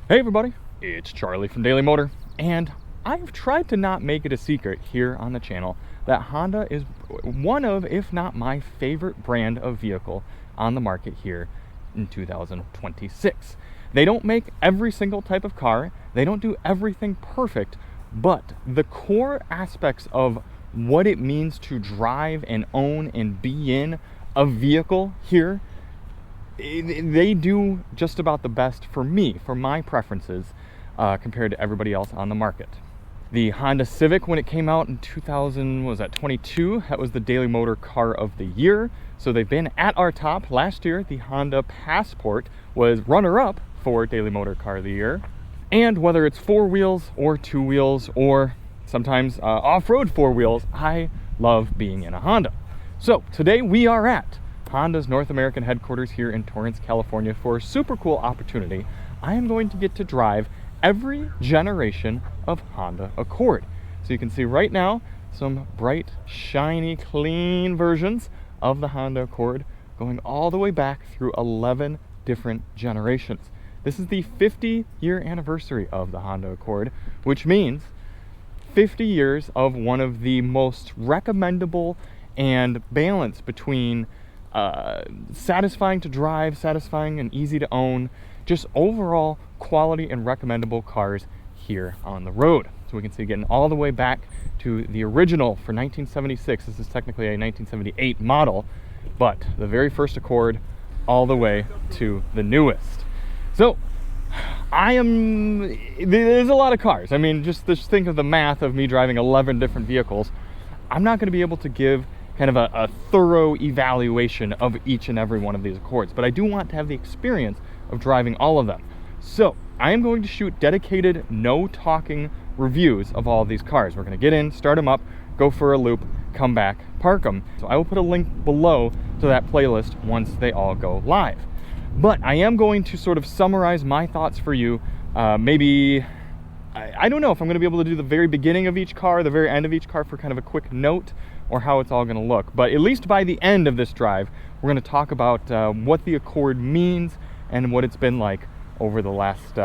Hey everybody, it's Charlie from DM Moto, and I've tried to not make it a secret here on the channel that Honda is one of, if not my favorite brand of vehicle on the market here in 2026. They don't make every single type of car, they don't do everything perfect, but the core aspects of what it means to drive and own and be in a vehicle here, they do just about the best for me, for my preferences, compared to everybody else on the market. The Honda Civic, when it came out in 2022, that was the DM Moto Car of the Year. So they've been at our top. Last year, the Honda Passport was runner-up for DM Moto Car of the Year. And whether it's four wheels or two wheels or sometimes off-road four wheels, I love being in a Honda. So today we are at Honda's North American headquarters here in Torrance, California for a super cool opportunity. I am going to get to drive every generation of Honda Accord. So you can see right now some bright, shiny, clean versions of the Honda Accord going all the way back through 11 different generations. This is the 50-year anniversary of the Honda Accord, which means 50 years of one of the most recommendable and balance between satisfying to drive, satisfying and easy to own, just overall quality and recommendable cars here on the road. So we can see getting all the way back to the original for 1976. This is technically a 1978 model, but the very first Accord all the way to the newest. So there's a lot of cars. I mean, just think of the math of me driving 11 different vehicles. I'm not going to be able to give kind of a thorough evaluation of each and every one of these Accords, but I do want to have the experience of driving all of them. So I am going to shoot dedicated, no talking reviews of all of these cars. We're going to get in, start them up, go for a loop, come back, park them. So I will put a link below to that playlist once they all go live. But I am going to sort of summarize my thoughts for you. Maybe, I don't know if I'm going to be able to do the very beginning of each car, the very end of each car for kind of a quick note, or how it's all going to look. But at least by the end of this drive, we're going to talk about what the Accord means and what it's been like over the last,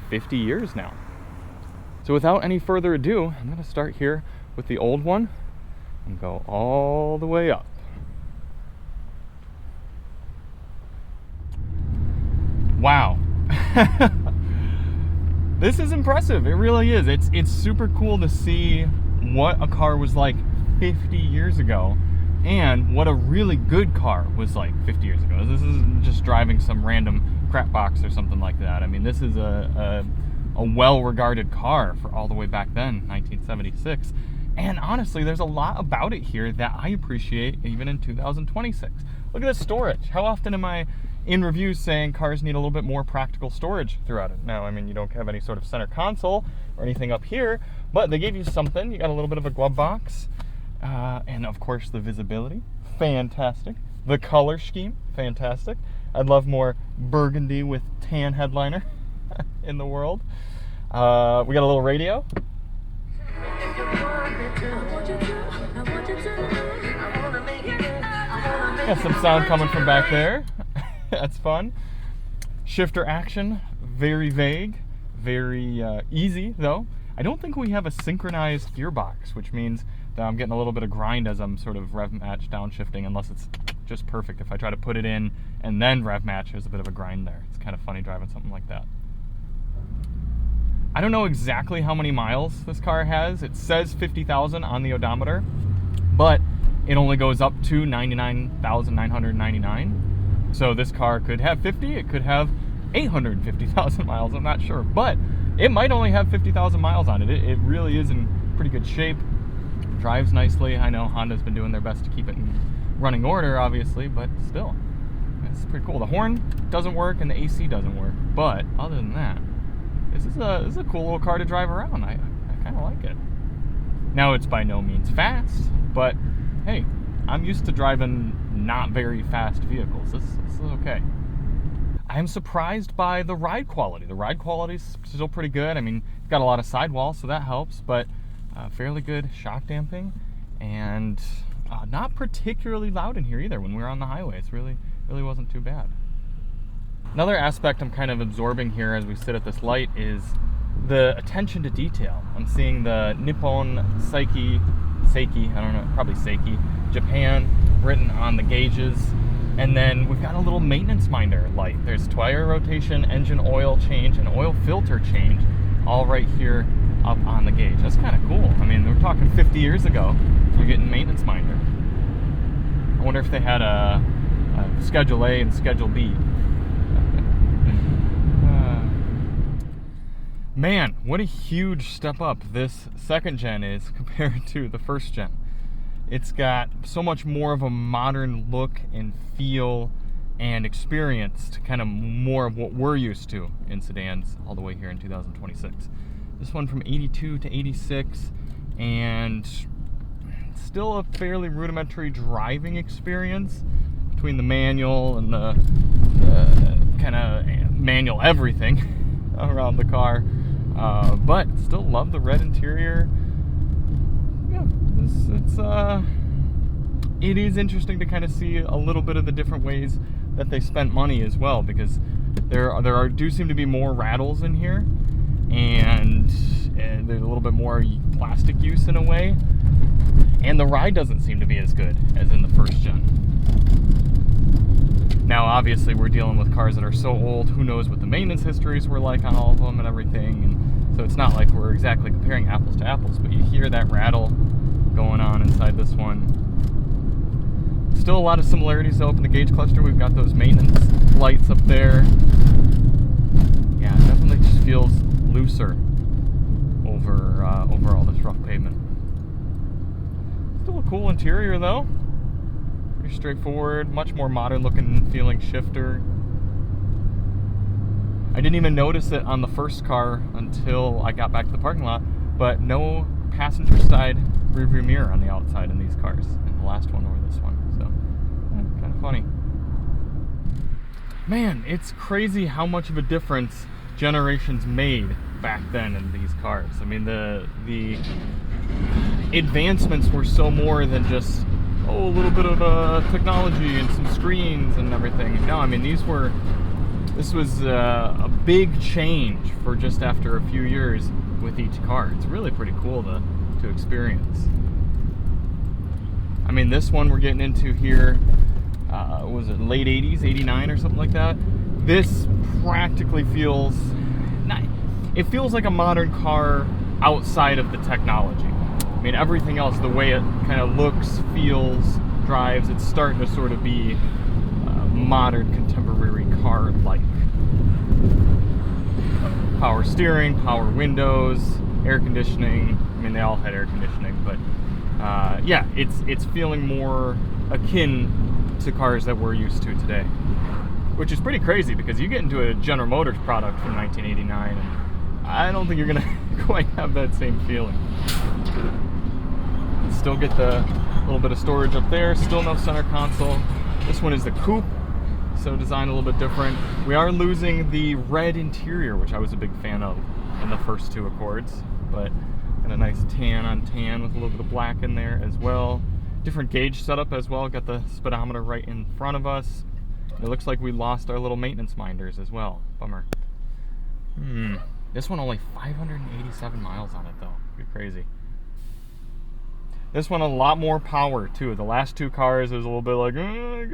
50 years now. So without any further ado, I'm going to start here with the old one and go all the way up. Wow. This is impressive. It really is. It's super cool to see what a car was like 50 years ago and what a really good car was like 50 years ago. This isn't just driving some random crap box or something like that. I mean, this is a well-regarded car for all the way back then, 1976. And honestly, there's a lot about it here that I appreciate even in 2026. Look at this storage. How often am I in reviews saying cars need a little bit more practical storage throughout it? Now, I mean, you don't have any sort of center console or anything up here, but they gave you something. You got a little bit of a glove box. And of course the visibility, fantastic. The color scheme, fantastic. I'd love more burgundy with tan headliner in the world. We got a little radio. Got some sound coming from back there. That's fun. Shifter action, very vague, very easy though. I don't think we have a synchronized gearbox, which means that I'm getting a little bit of grind as I'm sort of rev match downshifting, unless it's just perfect. If I try to put it in and then rev match, there's a bit of a grind there. It's kind of funny driving something like that. I don't know exactly how many miles this car has. It says 50,000 on the odometer, but it only goes up to 99,999. So this car could have 50, it could have 850,000 miles, I'm not sure. But it might only have 50,000 miles on it. It really is in pretty good shape. Drives nicely. I know Honda's been doing their best to keep it in running order, obviously, but still, it's pretty cool. The horn doesn't work and the AC doesn't work, but other than that, this is a cool little car to drive around. I kind of like it. Now, it's by no means fast, but hey, I'm used to driving not very fast vehicles. This is okay. I'm surprised by the ride quality. The ride quality is still pretty good. I mean, it's got a lot of sidewall, so that helps, but fairly good shock damping, and not particularly loud in here either when we were on the highway. It's really wasn't too bad. Another aspect I'm kind of absorbing here as we sit at this light is the attention to detail. I'm seeing the Nippon Seiki, I don't know, probably Seiki, Japan, written on the gauges. And then we've got a little maintenance minder light. There's tire rotation, engine oil change, and oil filter change, all right here up on the gauge. That's kind of cool. I mean, we're talking 50 years ago, you're getting maintenance minder. I wonder if they had a Schedule A and Schedule B. Man, what a huge step up this second gen is compared to the first gen. It's got so much more of a modern look and feel and experience to kind of more of what we're used to in sedans all the way here in 2026. This one from 82 to 86, and still a fairly rudimentary driving experience between the manual and the kind of manual everything around the car. But still love the red interior. Yeah, it is interesting to kind of see a little bit of the different ways that they spent money as well, because there do seem to be more rattles in here, and there's a little bit more plastic use in a way, and the ride doesn't seem to be as good as in the first gen. Now, obviously, we're dealing with cars that are so old, who knows what the maintenance histories were like on all of them and everything, and so it's not like we're exactly comparing apples to apples, but you hear that rattle going on inside this one. Still a lot of similarities though up in the gauge cluster. We've got those maintenance lights up there. Yeah, it definitely just feels looser over all this rough pavement. Still a cool interior though. Pretty straightforward, much more modern looking feeling shifter. I didn't even notice it on the first car until I got back to the parking lot, but no passenger side rearview mirror on the outside in these cars, in the last one or this one, so yeah, kind of funny. Man, it's crazy how much of a difference generations made back then in these cars. I mean, the advancements were so more than just a little bit of technology and some screens and everything. No, I mean, this was a big change for just after a few years with each car. It's really pretty cool to experience. I mean, this one we're getting into here, was it late 80s, 89 or something like that? This practically feels, it feels like a modern car outside of the technology. I mean, everything else, the way it kind of looks, feels, drives, it's starting to sort of be modern contemporary car-like. Power steering, power windows, air conditioning. I mean, they all had air conditioning, but yeah, it's feeling more akin to cars that we're used to today, which is pretty crazy because you get into a General Motors product from 1989, and I don't think you're gonna quite have that same feeling. Still get the little bit of storage up there. Still no center console. This one is the coupe, so designed a little bit different. We are losing the red interior, which I was a big fan of in the first two Accords, but got a nice tan on tan with a little bit of black in there as well. Different gauge setup as well. Got the speedometer right in front of us. It looks like we lost our little maintenance minders as well. Bummer. This one only 587 miles on it though. Pretty crazy. This one a lot more power too. The last two cars it was a little bit like,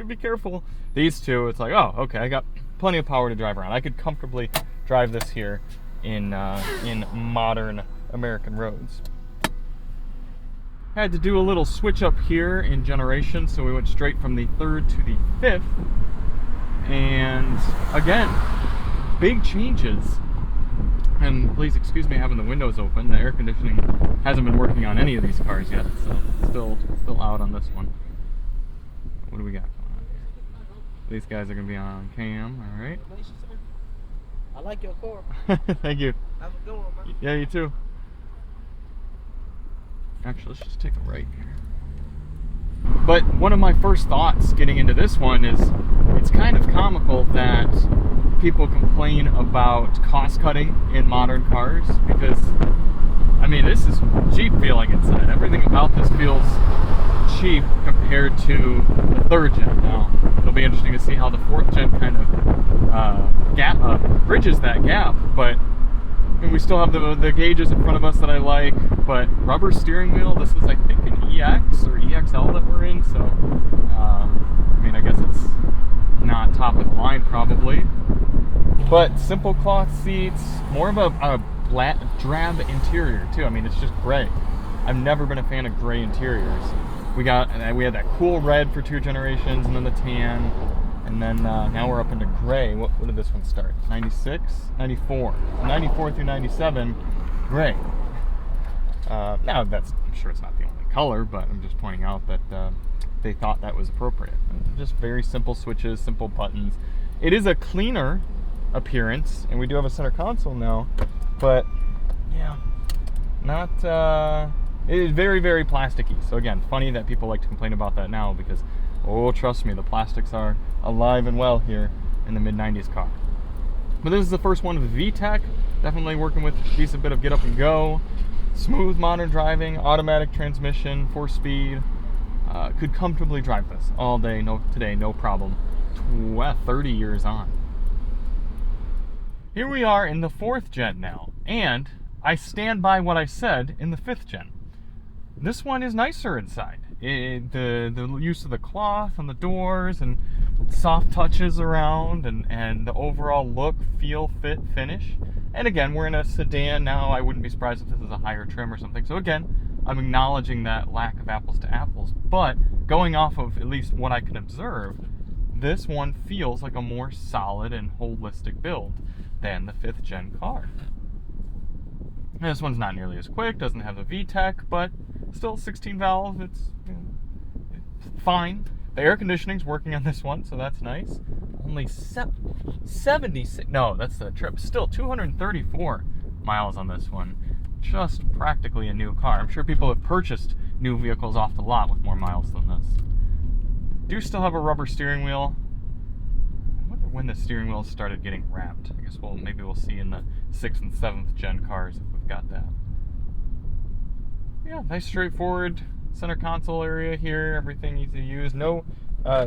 be careful. These two, it's like, oh, okay, I got plenty of power to drive around. I could comfortably drive this here in modern American roads. Had to do a little switch up here in generation, so we went straight from the third to the fifth. And again, big changes. And please excuse me having the windows open. The air conditioning hasn't been working on any of these cars yet, so still out on this one. What do we got going on here? These guys are gonna be on cam, all right? I like your car. Thank you. Have a good one, man. Yeah, you too. Actually, let's just take a right here. But one of my first thoughts getting into this one is it's kind of comical that people complain about cost cutting in modern cars, because I mean, this is Jeep feeling inside. Everything about this feels cheap compared to the 3rd gen. Now, it'll be interesting to see how the 4th gen kind of bridges that gap, but and we still have the gauges in front of us that I like, but rubber steering wheel, this is I think an EX or EXL that we're in, so I mean, I guess it's not top of the line probably, but simple cloth seats, more of a black drab interior too. I mean, it's just gray. I've never been a fan of gray interiors. We had that cool red for 2 generations, and then the tan, and then now we're up into gray. What did this one start? 96? 94. 94 through 97, gray. Now I'm sure it's not the only color, but I'm just pointing out that they thought that was appropriate. Just very simple switches, simple buttons. It is a cleaner appearance, and we do have a center console now, but yeah, not, it is very, very plasticky. So again, funny that people like to complain about that now because, oh, trust me, the plastics are alive and well here in the mid-90s car. But this is the first one with VTEC, definitely working with a decent bit of get up and go. Smooth modern driving, automatic transmission, 4-speed. Could comfortably drive this all day, today, no problem. 30 years on. Here we are in the 4th gen now, and I stand by what I said in the 5th gen. This one is nicer inside. The use of the cloth on the doors and soft touches around and the overall look, feel, fit, finish. And again, we're in a sedan now. I wouldn't be surprised if this is a higher trim or something. So again, I'm acknowledging that lack of apples to apples, but going off of at least what I can observe, this one feels like a more solid and holistic build than the 5th gen car. And this one's not nearly as quick, doesn't have the VTEC, but still 16 valve, it's fine. The air conditioning's working on this one, so that's nice. Only 76, no, that's the trip. Still 234 miles on this one. Just practically a new car. I'm sure people have purchased new vehicles off the lot with more miles than this. Do still have a rubber steering wheel. I wonder when the steering wheel started getting wrapped. I guess maybe we'll see in the 6th and 7th gen cars if we've got that. Yeah, nice straightforward center console area here. Everything easy to use. No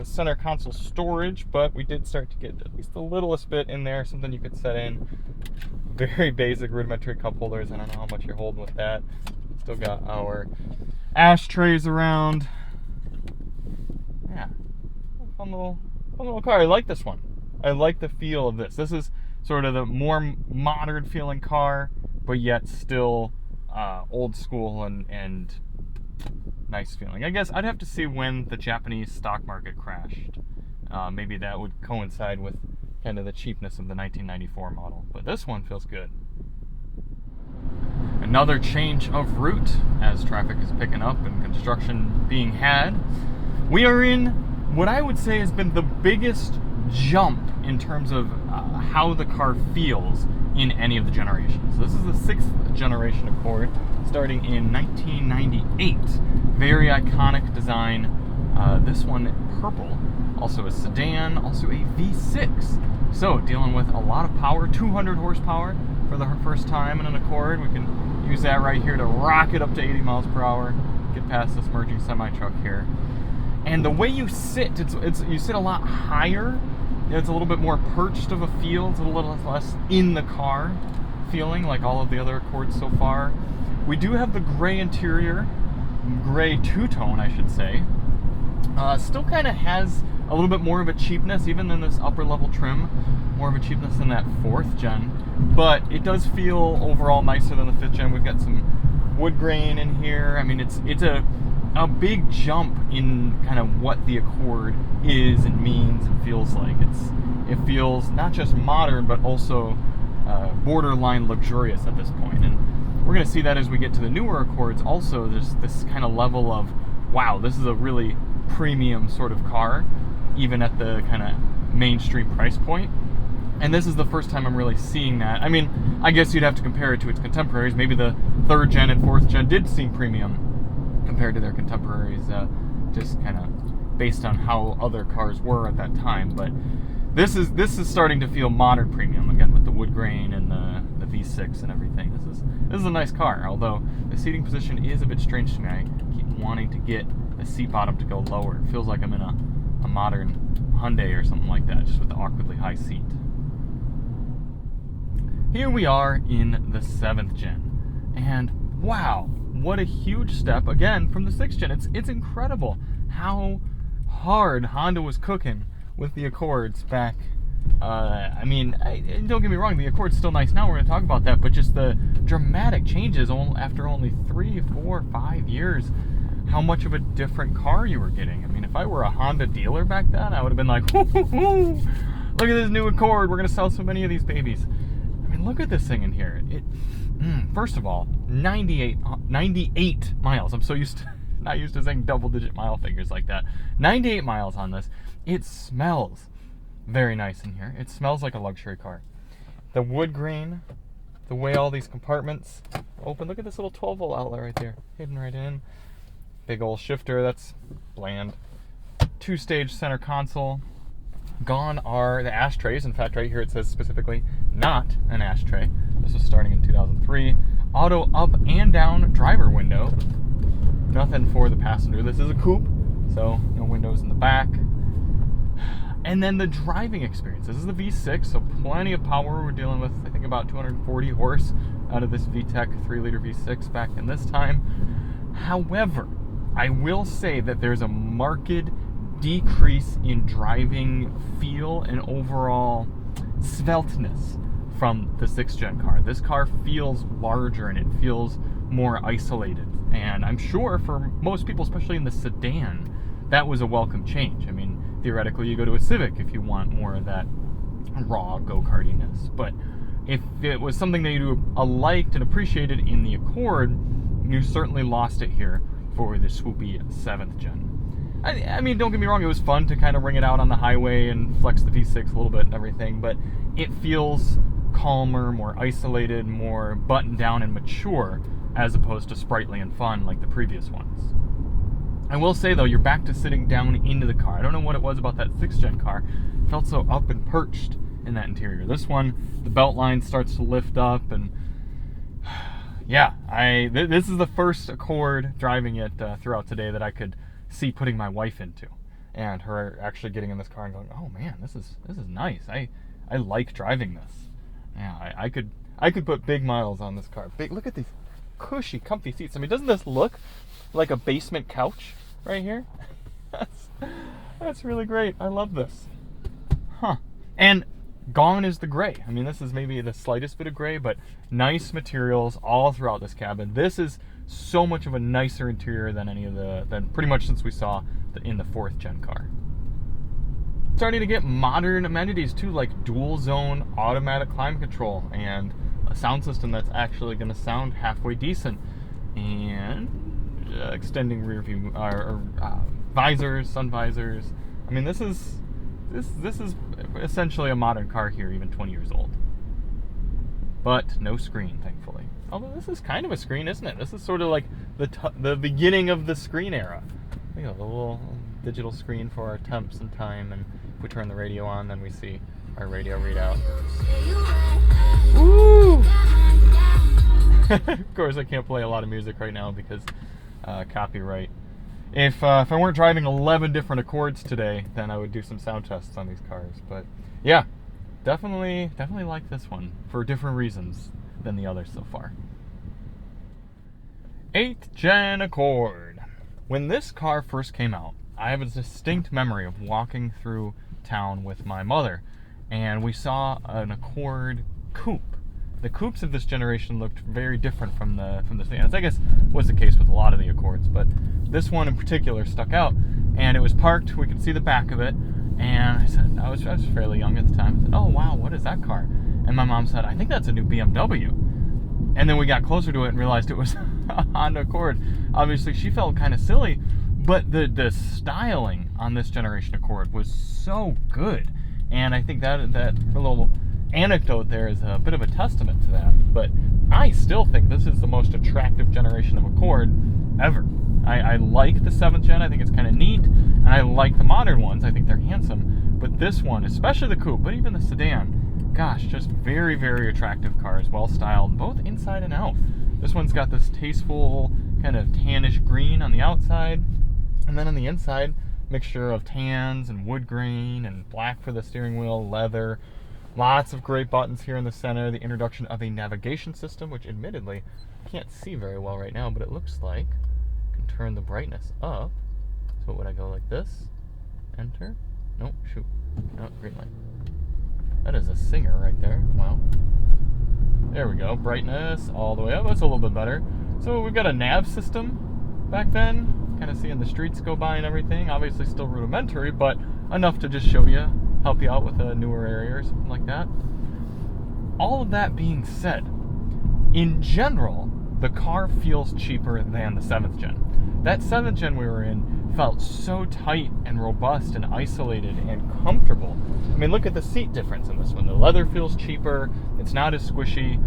center console storage, but we did start to get at least the littlest bit in there, something you could set in. Very basic rudimentary cup holders. I don't know how much you're holding with that. Still got our ashtrays around. Yeah, fun little car. I like this one. I like the feel of this. This is sort of the more modern feeling car, but yet still old school and nice feeling. I guess I'd have to see when the Japanese stock market crashed. Maybe that would coincide with kind of the cheapness of the 1994 model. But this one feels good. Another change of route as traffic is picking up and construction being had. We are in what I would say has been the biggest jump in terms of how the car feels in any of the generations. This is the 6th generation Accord, starting in 1998. Very iconic design. This one purple, also a sedan, also a V6. So dealing with a lot of power, 200 horsepower for the first time in an Accord. We can use that right here to rock it up to 80 miles per hour, get past this merging semi-truck here. And the way you sit, you sit a lot higher. It's a little bit more perched of a feel. It's a little less in the car feeling like all of the other Accords so far. We do have the gray interior, gray two-tone, I should say. Still kind of has a little bit more of a cheapness, even in this upper level trim, more of a cheapness than that 4th gen. But it does feel overall nicer than the 5th gen. We've got some wood grain in here. I mean, it's a big jump in kind of what the Accord is and means and feels like. It feels not just modern, but also borderline luxurious at this point. And we're going to see that as we get to the newer Accords. Also, there's this kind of level of, wow, this is a really premium sort of car, even at the kind of mainstream price point. And this is the first time I'm really seeing that. I mean, I guess you'd have to compare it to its contemporaries. Maybe the 3rd gen and 4th gen did seem premium compared to their contemporaries, just kind of based on how other cars were at that time. But this is starting to feel modern premium again, with the wood grain and the V6 and everything. This is a nice car, although the seating position is a bit strange to me. I keep wanting to get the seat bottom to go lower. It feels like I'm in a modern Hyundai or something like that, just with the awkwardly high seat. Here we are in the 7th gen, and wow, what a huge step again from the 6th gen. It's incredible how hard Honda was cooking with the Accords back. I mean, don't get me wrong, the Accord's still nice now, we're going to talk about that, but just the dramatic changes after only 3, 4, 5 years, how much of a different car you were getting. I mean, if I were a Honda dealer back then, I would have been like, look at this new Accord, we're going to sell so many of these babies. I mean, look at this thing in here. First of all, 98 miles. I'm so not used to saying double-digit mile figures like that. 98 miles on this. It smells very nice in here. It smells like a luxury car. The wood grain, the way all these compartments open. Look at this little 12-volt outlet right there, hidden right in. Big old shifter, that's bland. 2-stage center console. Gone are the ashtrays. In fact, right here it says specifically not an ashtray. This was starting in 2003. Auto up and down driver window. Nothing for the passenger. This is a coupe, so no windows in the back. And then the driving experience. This is the V6, so plenty of power. We're dealing with, I think, about 240 horse out of this VTEC 3-liter V6 back in this time. However, I will say that there's a marked decrease in driving feel and overall svelteness from the 6th gen car. This car feels larger and it feels more isolated. And I'm sure for most people, especially in the sedan, that was a welcome change. I mean, theoretically, you go to a Civic if you want more of that raw go-kartiness. But if it was something that you liked and appreciated in the Accord, you certainly lost it here for the swoopy 7th gen. I mean, don't get me wrong, it was fun to kind of ring it out on the highway and flex the V6 a little bit and everything, but it feels calmer, more isolated, more buttoned down and mature, as opposed to sprightly and fun like the previous ones. I will say, though, you're back to sitting down into the car. I don't know what it was about that 6th gen car. It felt so up and perched in that interior. This one, the belt line starts to lift up, and yeah, this is the first Accord driving it throughout today that I could see putting my wife into, and her actually getting in this car and going, oh man, this is nice. I like driving this. Yeah, I could put big miles on this car. Look at these cushy, comfy seats. I mean, doesn't this look like a basement couch right here? That's really great. I love this. Huh. And gone is the gray. I mean, this is maybe the slightest bit of gray, but nice materials all throughout this cabin. This is so much of a nicer interior than than pretty much since we saw in the 4th gen car. Starting to get modern amenities too, like dual zone automatic climate control and a sound system that's actually going to sound halfway decent, and extending rear view visors, sun visors. I mean, this is essentially a modern car here, even 20 years old. But no screen, thankfully. Although this is kind of a screen, isn't it? This is sort of like the beginning of the screen era. You know, the little digital screen for our temps and time, and if we turn the radio on, then we see our radio readout. Woo! Of course, I can't play a lot of music right now because copyright. If I weren't driving 11 different Accords today, then I would do some sound tests on these cars. But yeah, definitely like this one for different reasons than the others so far. 8th gen Accord. When this car first came out, I have a distinct memory of walking through town with my mother, and we saw an Accord coupe. The coupes of this generation looked very different from the sedans. I guess was the case with a lot of the Accords, but this one in particular stuck out. And it was parked. We could see the back of it, and I said, I was fairly young at the time. I said, "Oh wow, what is that car?" And my mom said, "I think that's a new BMW." And then we got closer to it and realized it was a Honda Accord. Obviously, she felt kind of silly, but the styling on this generation Accord was so good. And I think that little anecdote there is a bit of a testament to that. But I still think this is the most attractive generation of Accord ever. I like the 7th gen. I think it's kind of neat. And I like the modern ones. I think they're handsome. But this one, especially the coupe, but even the sedan, gosh, just very, very attractive cars. Well styled, both inside and out. This one's got this tasteful kind of tannish green on the outside. And then on the inside, mixture of tans and wood grain and black for the steering wheel, leather. Lots of great buttons here in the center. The introduction of a navigation system, which admittedly I can't see very well right now, but it looks like I can turn the brightness up. So what would I go like this? Enter? Nope, shoot. No, green light. That is a singer right there. Wow. There we go. Brightness all the way up. That's a little bit better. So we've got a nav system back then. Kind of seeing the streets go by and everything. Obviously still rudimentary, but enough to just show you, help you out with a newer area or something like that. All of that being said, in general, the car feels cheaper than the 7th gen. That 7th gen we were in felt so tight and robust and isolated and comfortable. I mean, look at the seat difference in this one. The leather feels cheaper. It's not as squishy.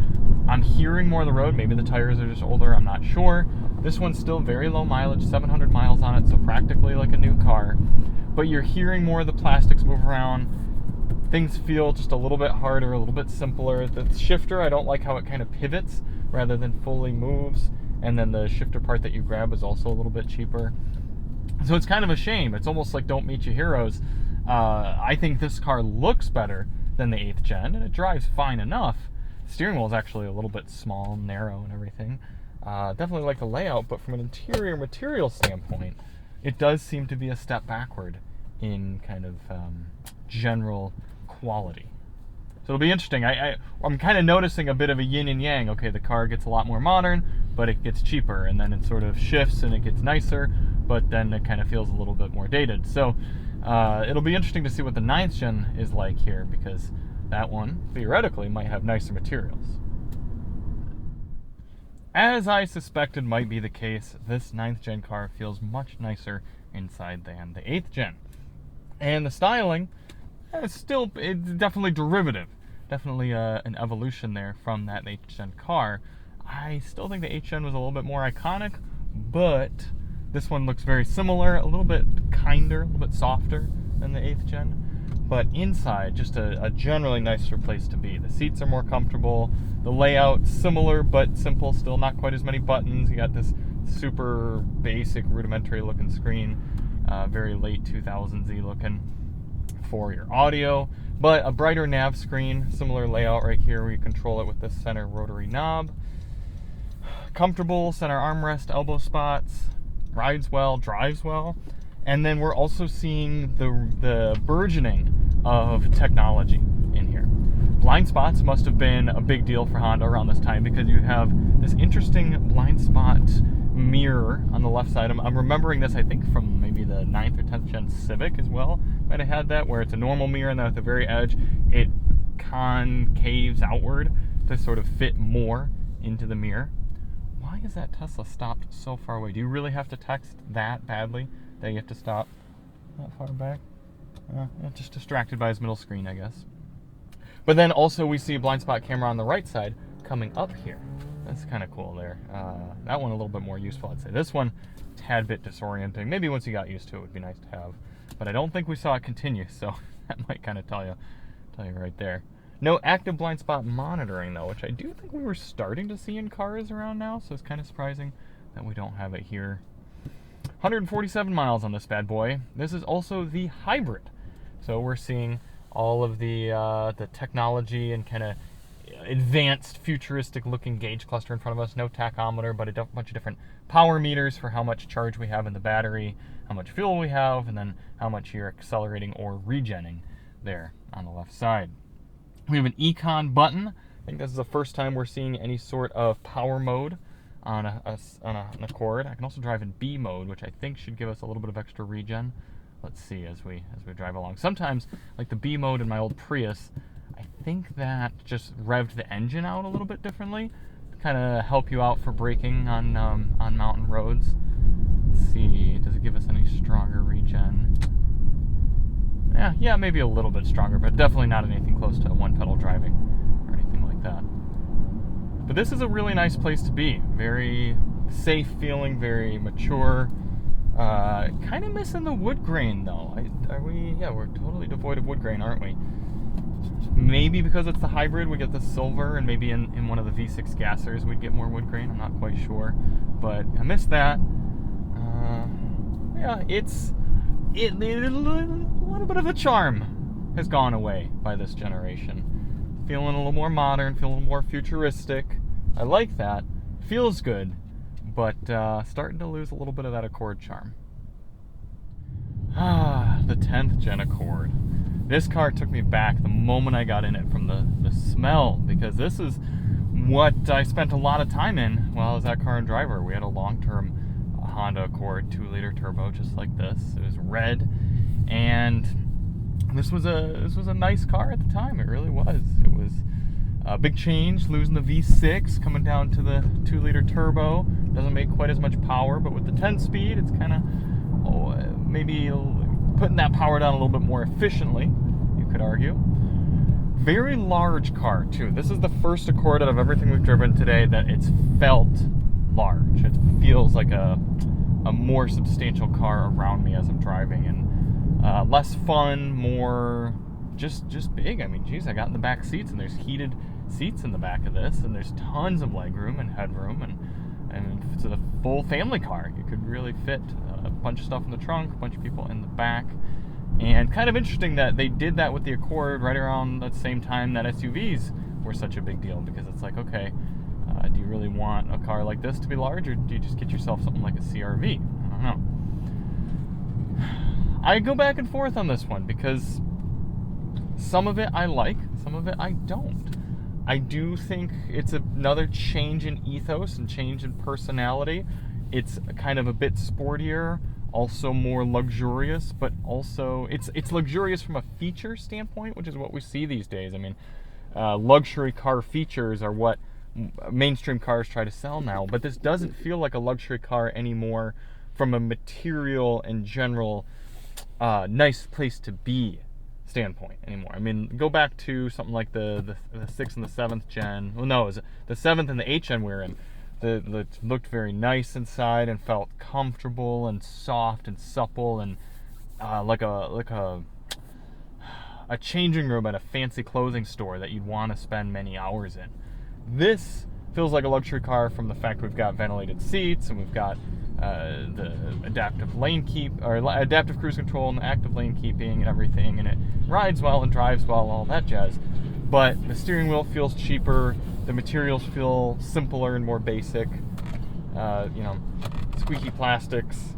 I'm hearing more of the road. Maybe the tires are just older. I'm not sure. This one's still very low mileage, 700 miles on it, so practically like a new car. But you're hearing more of the plastics move around. Things feel just a little bit harder, a little bit simpler. The shifter, I don't like how it kind of pivots rather than fully moves. And then the shifter part that you grab is also a little bit cheaper. So it's kind of a shame. It's almost like Don't Meet Your Heroes. I think this car looks better than the 8th gen, and it drives fine enough. The steering wheel is actually a little bit small, narrow, and everything. Definitely like the layout, but from an interior material standpoint, it does seem to be a step backward in kind of general quality. So it'll be interesting. I'm kind of noticing a bit of a yin and yang. Okay, the car gets a lot more modern, but it gets cheaper, and then it sort of shifts and it gets nicer, but then it kind of feels a little bit more dated. So it'll be interesting to see what the 9th gen is like here, because that one, theoretically, might have nicer materials. As I suspected might be the case, this 9th gen car feels much nicer inside than the 8th gen. And the styling is it's definitely derivative. Definitely an evolution there from that 8th gen car. I still think the 8th gen was a little bit more iconic, but this one looks very similar, a little bit kinder, a little bit softer than the 8th gen. But inside, just a generally nicer place to be. The seats are more comfortable. The layout, similar but simple, still not quite as many buttons. You got this super basic, rudimentary looking screen, very late 2000s-y looking for your audio. But a brighter nav screen, similar layout right here where you control it with the center rotary knob. Comfortable center armrest, elbow spots, rides well, drives well. And then we're also seeing the burgeoning of technology in here. Blind spots must have been a big deal for Honda around this time, because you have this interesting blind spot mirror on the left side. I'm remembering this, I think, from maybe the 9th or 10th gen Civic as well. Might have had that, where it's a normal mirror, and then at the very edge, it concaves outward to sort of fit more into the mirror. Why is that Tesla stopped so far away? Do you really have to text that badly that you have to stop that far back? Just distracted by his middle screen, I guess. But then also we see a blind spot camera on the right side coming up here. That's kind of cool there. That one a little bit more useful, I'd say. This one, tad bit disorienting. Maybe once you got used to it, would be nice to have. But I don't think we saw it continue, so that might kind of tell you right there. No active blind spot monitoring, though, which I do think we were starting to see in cars around now, so it's kind of surprising that we don't have it here. 147 miles on this bad boy. This is also the hybrid. So we're seeing all of the technology and kind of advanced futuristic looking gauge cluster in front of us. No tachometer, but a bunch of different power meters for how much charge we have in the battery, how much fuel we have, and then how much you're accelerating or regenning there on the left side. We have an Econ button. I think this is the first time we're seeing any sort of power mode on an Accord. I can also drive in B mode, which I think should give us a little bit of extra regen. Let's see as we drive along. Sometimes, like the B mode in my old Prius, I think that just revved the engine out a little bit differently, to kind of help you out for braking on mountain roads. Let's see, does it give us any stronger regen? Yeah, maybe a little bit stronger, but definitely not anything close to one-pedal driving or anything like that. But this is a really nice place to be. Very safe feeling, very mature. Kind of missing the wood grain, though. Are we? Yeah, we're totally devoid of wood grain, aren't we? Maybe because it's the hybrid, we get the silver, and maybe in one of the V6 gassers we'd get more wood grain. I'm not quite sure, but I missed that. yeah, a little bit of the charm has gone away by this generation. Feeling a little more modern, feeling a little more futuristic. I like that. Feels good, but starting to lose a little bit of that Accord charm. The 10th gen Accord. This car took me back the moment I got in it from the smell, because this is what I spent a lot of time in while I was at Car and Driver. We had a long-term Honda Accord 2-liter turbo just like this. It was red, and this was a nice car at the time. It really was. It was a big change, losing the V6, coming down to the 2-liter turbo. Doesn't make quite as much power, but with the 10-speed, it's kind of maybe putting that power down a little bit more efficiently, you could argue. Very large car, too. This is the first Accord out of everything we've driven today that it's felt large. It feels like a more substantial car around me as I'm driving, and less fun, more just big. I mean, geez, I got in the back seats, and there's heated seats in the back of this, and there's tons of legroom and headroom, and it's a full family car. You could really fit a bunch of stuff in the trunk, a bunch of people in the back. And kind of interesting that they did that with the Accord right around the same time that SUVs were such a big deal, because it's like, okay, do you really want a car like this to be large, or do you just get yourself something like a CR-V? I don't know. I go back and forth on this one, because some of it I like, some of it I don't. I do think it's another change in ethos and change in personality. It's kind of a bit sportier, also more luxurious, but also it's luxurious from a feature standpoint, which is what we see these days. I mean, luxury car features are what mainstream cars try to sell now, but this doesn't feel like a luxury car anymore from a material and general nice place to be standpoint anymore. I mean, go back to something like the 6th and the 7th gen. Well, no, it was the 7th and the 8th gen we were in. That looked very nice inside and felt comfortable and soft and supple, and like a changing room at a fancy clothing store that you'd want to spend many hours in. This feels like a luxury car from the fact we've got ventilated seats, and we've got the adaptive cruise control and the active lane keeping and everything, and it rides well and drives well, all that jazz. But the steering wheel feels cheaper. The materials feel simpler and more basic. Squeaky plastics,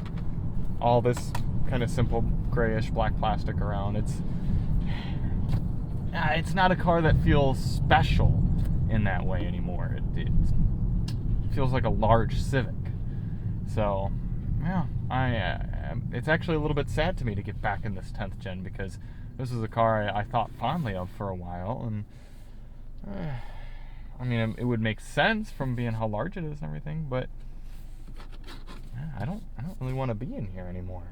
all this kind of simple grayish black plastic around. It's not a car that feels special in that way anymore. It feels like a large Civic. So, yeah, it's actually a little bit sad to me to get back in this 10th gen, because this is a car I thought fondly of for a while, and I mean, it would make sense from being how large it is and everything, but I don't really want to be in here anymore.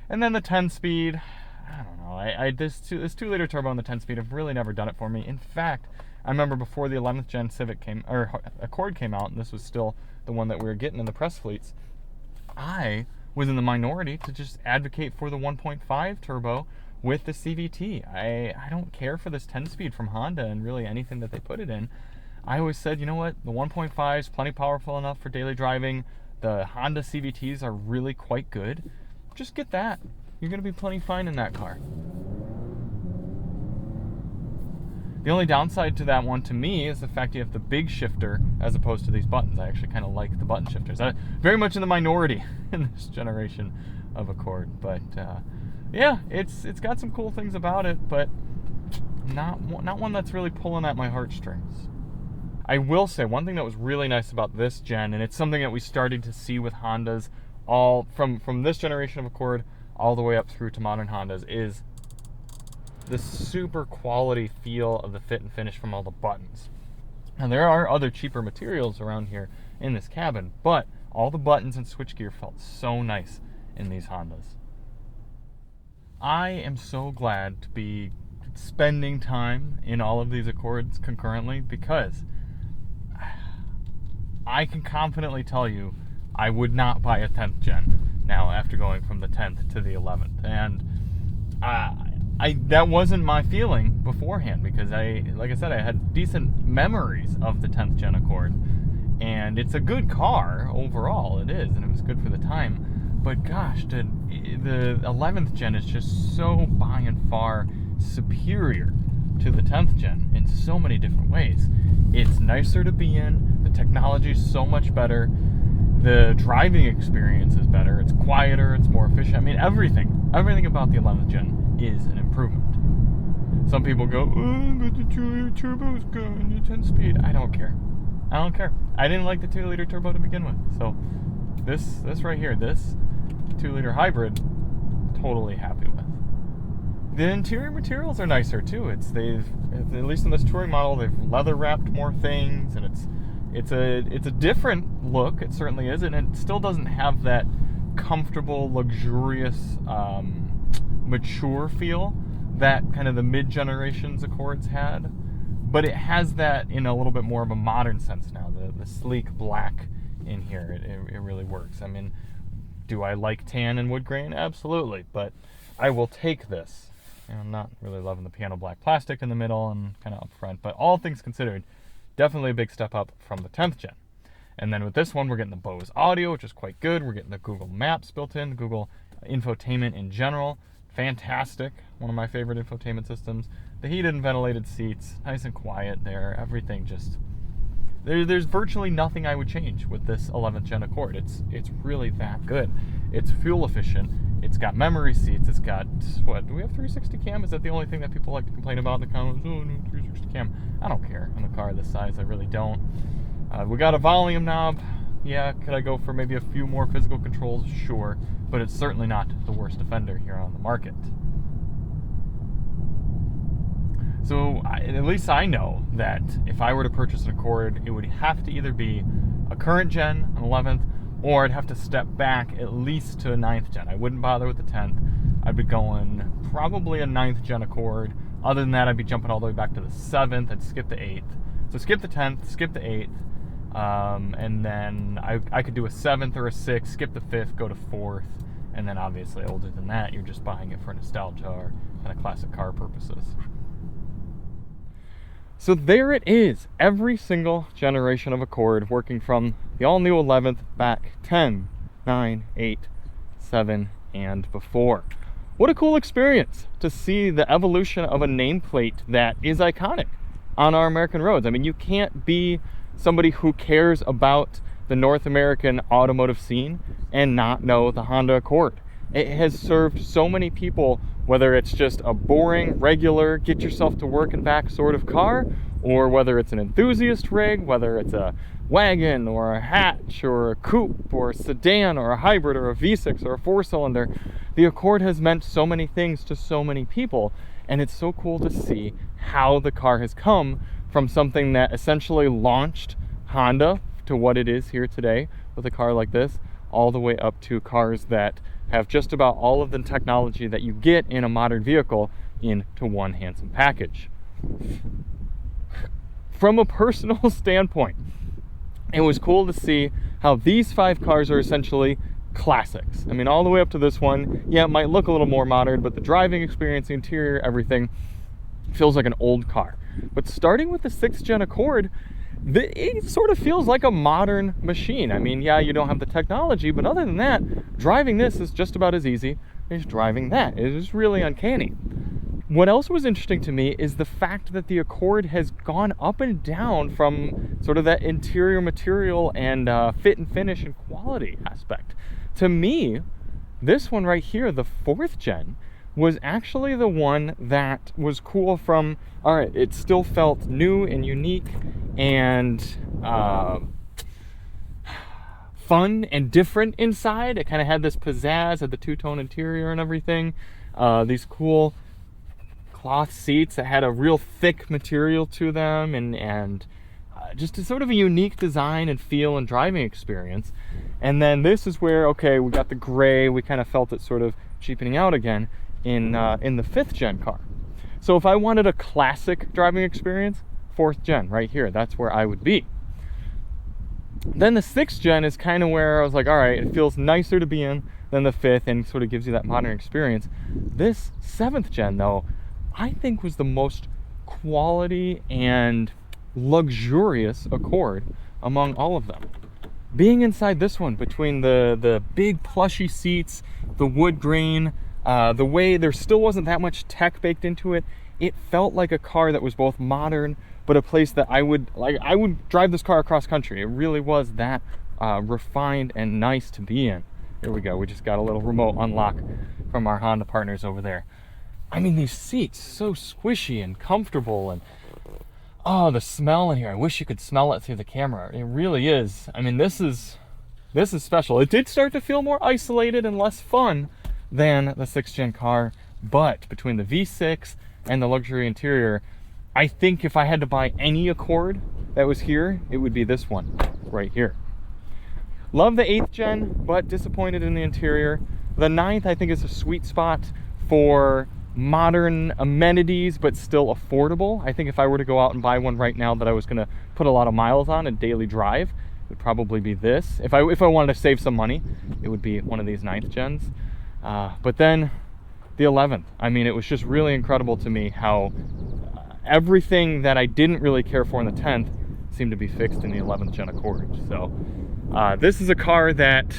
And then the 10-speed, I don't know. This 2-liter turbo and the 10-speed have really never done it for me. In fact, I remember before the 11th gen Accord came out, and this was still the one that we were getting in the press fleets, I was in the minority to just advocate for the 1.5 turbo with the CVT. I don't care for this 10-speed from Honda and really anything that they put it in. I always said, you know what, the 1.5 is plenty powerful enough for daily driving. The Honda CVTs are really quite good. Just get that. You're going to be plenty fine in that car. The only downside to that one to me is the fact you have the big shifter as opposed to these buttons. I actually kind of like the button shifters. I'm very much in the minority in this generation of Accord, but yeah, it's got some cool things about it, but not one that's really pulling at my heartstrings. I will say one thing that was really nice about this gen, and it's something that we started to see with Hondas all from this generation of Accord all the way up through to modern Hondas, is the super quality feel of the fit and finish from all the buttons. Now, there are other cheaper materials around here in this cabin, but all the buttons and switchgear felt so nice in these Hondas. I am so glad to be spending time in all of these Accords concurrently, because I can confidently tell you I would not buy a 10th gen now after going from the 10th to the 11th. And that wasn't my feeling beforehand, because like I said, I had decent memories of the 10th gen Accord. And it's a good car overall, it is, and it was good for the time. But gosh, the 11th gen is just so by and far superior to the 10th gen in so many different ways. It's nicer to be in, the technology is so much better, the driving experience is better, it's quieter, it's more efficient. I mean, everything about the 11th gen is an improvement. Some people go, oh, but the 2-liter turbo's good and the 10-speed. I don't care. I didn't like the 2-liter turbo to begin with. So this right here, this 2-liter hybrid, totally happy with. The interior materials are nicer too. They've, at least in this touring model, they've leather wrapped more things, and it's a different look. It certainly is, and it still doesn't have that comfortable, luxurious, mature feel that kind of the mid-generations Accords had. But it has that in a little bit more of a modern sense now. The sleek black in here, it really works. I mean, do I like tan and wood grain? Absolutely, but I will take this. And I'm not really loving the piano black plastic in the middle and kind of up front, but all things considered, definitely a big step up from the 10th gen. And then with this one, we're getting the Bose audio, which is quite good. We're getting the Google Maps built in, the Google infotainment in general. Fantastic. One of my favorite infotainment systems. The heated and ventilated seats, nice and quiet there. Everything just... There's virtually nothing I would change with this 11th gen Accord. It's really that good. It's fuel efficient. It's got memory seats. It's got, what, do we have 360 cam? Is that the only thing that people like to complain about in the comments? Oh, no, 360 cam. I don't care on a car this size. I really don't. We got a volume knob. Yeah, could I go for maybe a few more physical controls? Sure. But it's certainly not the worst offender here on the market. So at least I know that if I were to purchase an Accord, it would have to either be a current gen, an 11th, or I'd have to step back at least to a 9th gen. I wouldn't bother with the 10th. I'd be going probably a 9th gen Accord. Other than that, I'd be jumping all the way back to the 7th. I'd skip the 8th. So skip the 10th, skip the 8th, and then I could do a 7th or a 6th, skip the 5th, go to 4th, and then obviously older than that, you're just buying it for nostalgia or kind of classic car purposes. So there it is, every single generation of Accord working from the all-new 11th back 10, 9, 8, 7, and before. What a cool experience to see the evolution of a nameplate that is iconic on our American roads. I mean, you can't be somebody who cares about the North American automotive scene and not know the Honda Accord. It has served so many people, whether it's just a boring, regular, get yourself to work and back sort of car, or whether it's an enthusiast rig, whether it's a wagon or a hatch or a coupe or a sedan or a hybrid or a V6 or a 4-cylinder. The Accord has meant so many things to so many people, and it's so cool to see how the car has come from something that essentially launched Honda to what it is here today with a car like this, all the way up to cars that have just about all of the technology that you get in a modern vehicle into one handsome package. From a personal standpoint, it was cool to see how these 5 cars are essentially classics. I mean, all the way up to this one, yeah, it might look a little more modern, but the driving experience, the interior, everything feels like an old car. But starting with the 6th gen Accord, it sort of feels like a modern machine. I mean, yeah, you don't have the technology, but other than that, driving this is just about as easy as driving that. It is really uncanny. What else was interesting to me is the fact that the Accord has gone up and down from sort of that interior material and fit and finish and quality aspect. To me, this one right here, the 4th gen, was actually the one that was cool from, all right, it still felt new and unique and fun and different inside. It kind of had this pizzazz, had the two-tone interior and everything. These cool cloth seats that had a real thick material to them and just a sort of a unique design and feel and driving experience. And then this is where, okay, we got the gray, we kind of felt it sort of cheapening out again in the 5th gen car. So if I wanted a classic driving experience, 4th gen right here, that's where I would be. Then the 6th gen is kind of where I was like, all right, it feels nicer to be in than the 5th and sort of gives you that modern experience. This 7th gen though, I think was the most quality and luxurious Accord among all of them. Being inside this one, between the big plushy seats, the wood grain, the way there still wasn't that much tech baked into it, it felt like a car that was both modern, but a place that I would drive this car across country. It really was that refined and nice to be in. Here we go. We just got a little remote unlock from our Honda partners over there. I mean, these seats, so squishy and comfortable, and oh, the smell in here. I wish you could smell it through the camera. It really is. I mean, this is special. It did start to feel more isolated and less fun than the 6th gen car, but between the V6 and the luxury interior, I think if I had to buy any Accord that was here, it would be this one right here. Love the 8th gen, but disappointed in the interior. The 9th, I think, is a sweet spot for modern amenities, but still affordable. I think if I were to go out and buy one right now that I was gonna put a lot of miles on a daily drive, it would probably be this. If I wanted to save some money, it would be one of these 9th gens. But then the 11th, I mean, it was just really incredible to me how everything that I didn't really care for in the 10th seemed to be fixed in the 11th gen Accord. So this is a car that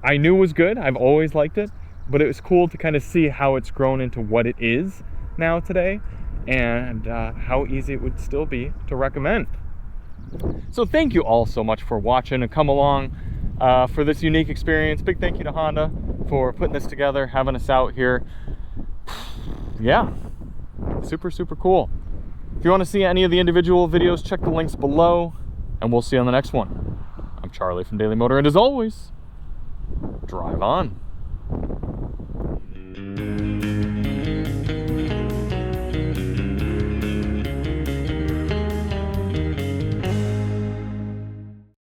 I knew was good. I've always liked it, but it was cool to kind of see how it's grown into what it is now today, and how easy it would still be to recommend. So thank you all so much for watching and come along for this unique experience. Big thank you to Honda for putting this together, having us out here. Yeah, super cool. If you want to see any of the individual videos, check the links below, and we'll see you on the next one. I'm Charlie from Daily Motor, and as always, drive on.